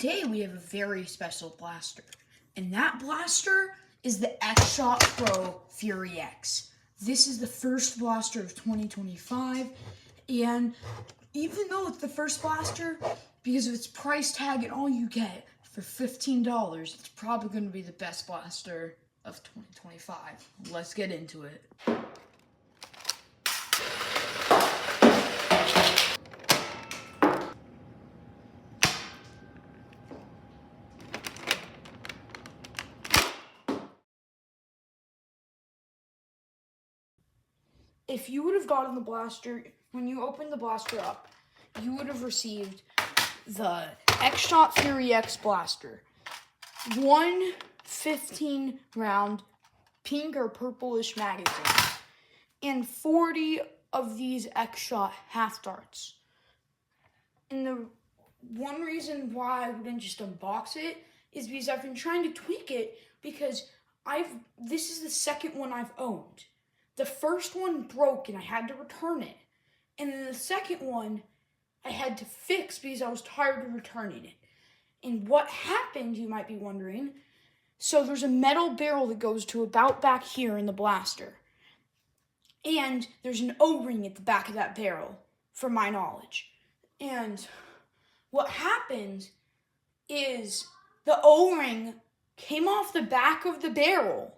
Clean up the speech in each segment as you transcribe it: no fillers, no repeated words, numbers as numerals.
today we have a very special blaster. And that blaster is the X-Shot Pro furry-X. This is the first blaster of 2025. And even though it's the first blaster, because of its price tag and all you get for $15, it's probably going to be the best blaster of 2025. Let's get into it. If you would have gotten the blaster, when you opened the blaster up, you would have received the X-Shot furry-X blaster. One 15-round pink or purplish magazine, and 40 of these X-Shot half darts. And the one reason why I wouldn't just unbox it is because I've been trying to tweak it because this is the second one I've owned. The first one broke and I had to return it. And then the second one I had to fix because I was tired of returning it. And what happened, you might be wondering, so there's a metal barrel that goes to about back here in the blaster. And there's an O-ring at the back of that barrel, from my knowledge. And what happened is the O-ring came off the back of the barrel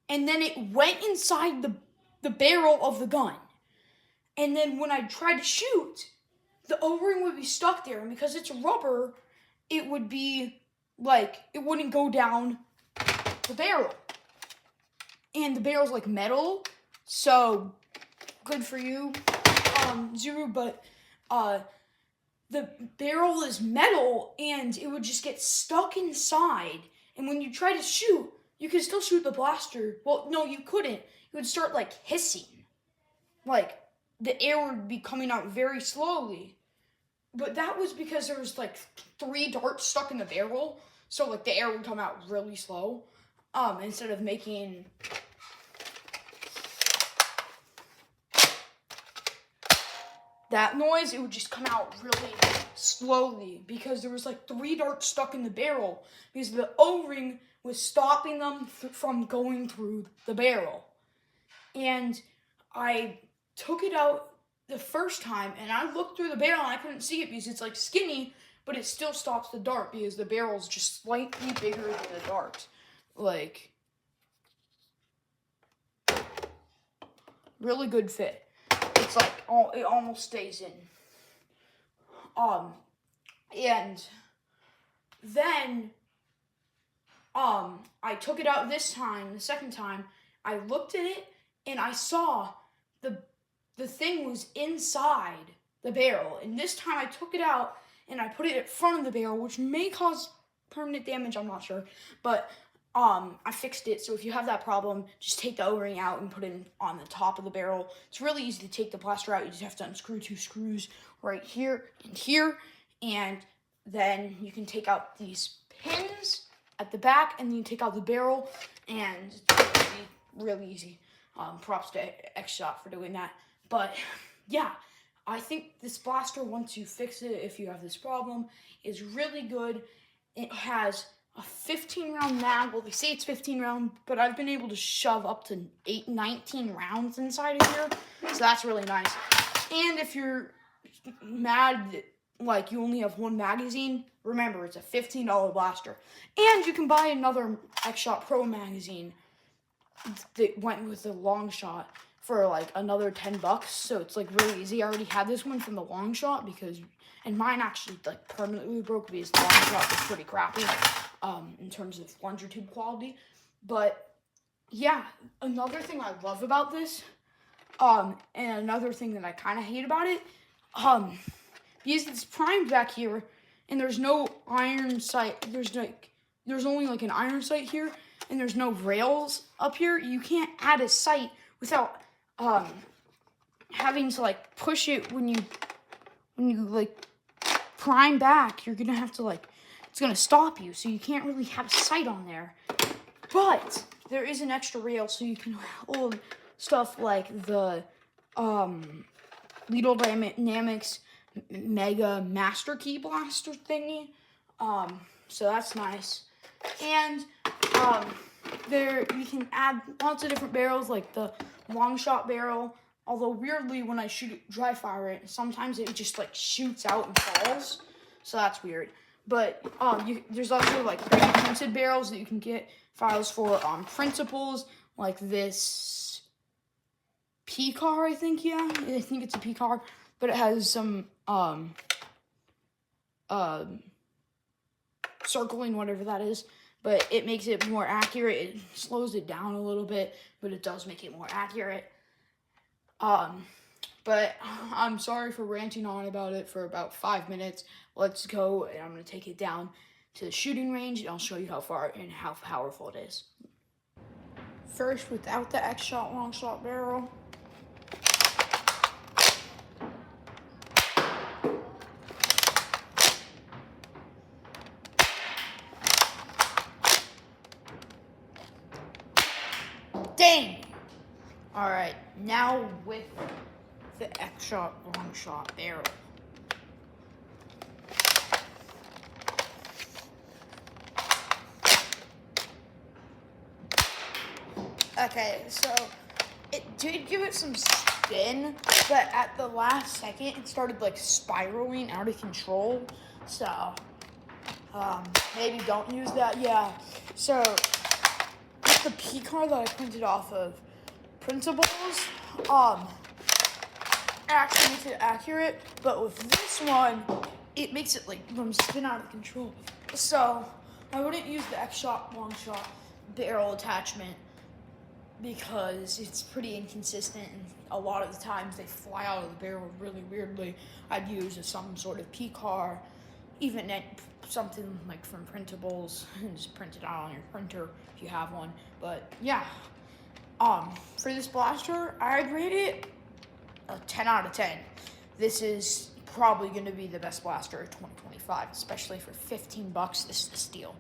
and then it went inside the barrel of the gun. And then when I tried to shoot, the O-ring would be stuck there. And because it's rubber, it would be like, it wouldn't go down the barrel. And the barrel's like metal, so good for you, Zuru, but the barrel is metal and it would just get stuck inside. And when you try to shoot, you could still shoot the blaster. Well, no, you couldn't. It would start like hissing. Like the air would be coming out very slowly. But that was because there was like 3 darts stuck in the barrel. So like the air would come out really slow. Instead of making that noise, it would just come out really slowly because there was like 3 darts stuck in the barrel because the O-ring was stopping them from going through the barrel. And I took it out the first time and I looked through the barrel and I couldn't see it because it's like skinny, but it still stops the dart because the barrel's just slightly bigger than the dart. Like, really good fit. It's like, it almost stays in. And then, I took it out this time, the second time, I looked at it, and I saw the thing was inside the barrel. And this time I took it out, and I put it in front of the barrel, which may cause permanent damage, I'm not sure. But, I fixed it, so if you have that problem, just take the O-ring out and put it on the top of the barrel. It's really easy to take the blaster out. You just have to unscrew 2 screws right here, and then you can take out these pins at the back, and then you take out the barrel, and it's really easy. Props to X-Shot for doing that. But, yeah, I think this blaster, once you fix it, if you have this problem, is really good. It has a 15-round mag. Well, they say it's 15 round, but I've been able to shove up to 19 rounds inside of here, so that's really nice. And if you're mad that, like, you only have 1 magazine, remember, it's a $15 blaster. And you can buy another X-Shot Pro magazine that went with the long shot for, like, another $10, so it's, like, really easy. I already had this one from the long shot because, and mine actually, like, permanently broke because the long shot was pretty crappy. In terms of plunger tube quality. But, yeah, another thing I love about this, and another thing that I kind of hate about it, because it's primed back here, and there's no iron sight, there's only, like, an iron sight here, and there's no rails up here. You can't add a sight without, having to, like, push it when you, like, prime back. You're gonna have to, like, it's going to stop you, so you can't really have a sight on there. But there is an extra rail, so you can hold stuff like the Lethal Dynamics Mega Master Key Blaster thingy, So that's nice. And there you can add lots of different barrels, like the long shot barrel. Although weirdly, when I shoot it, dry fire it, sometimes it just like shoots out and falls. So that's weird. But there's also like pre-printed barrels that you can get files for printables, like this P-car, I think. Yeah, I think it's a P-car, but it has some circling, whatever that is. But it makes it more accurate. It slows it down a little bit, but it does make it more accurate. But I'm sorry for ranting on about it for about 5 minutes. Let's go, and I'm going to take it down to the shooting range, and I'll show you how far and how powerful it is. First, without the X-Shot long shot barrel. Dang! Alright, now with the X-Shot long shot barrel. Okay, so it did give it some spin, but at the last second it started like spiraling out of control. So maybe don't use that. Yeah. So with the P card that I printed off of printables, it actually makes it accurate, but with this one, it makes it like spin out of control. So I wouldn't use the X-Shot long shot barrel attachment because it's pretty inconsistent, and a lot of the times they fly out of the barrel really weirdly. I'd use some sort of P-car, even at something like from printables, and just print it out on your printer if you have one. But yeah, for this blaster, I'd rate it a 10 out of 10. This is probably going to be the best blaster of 2025, especially for $15. This is a steal.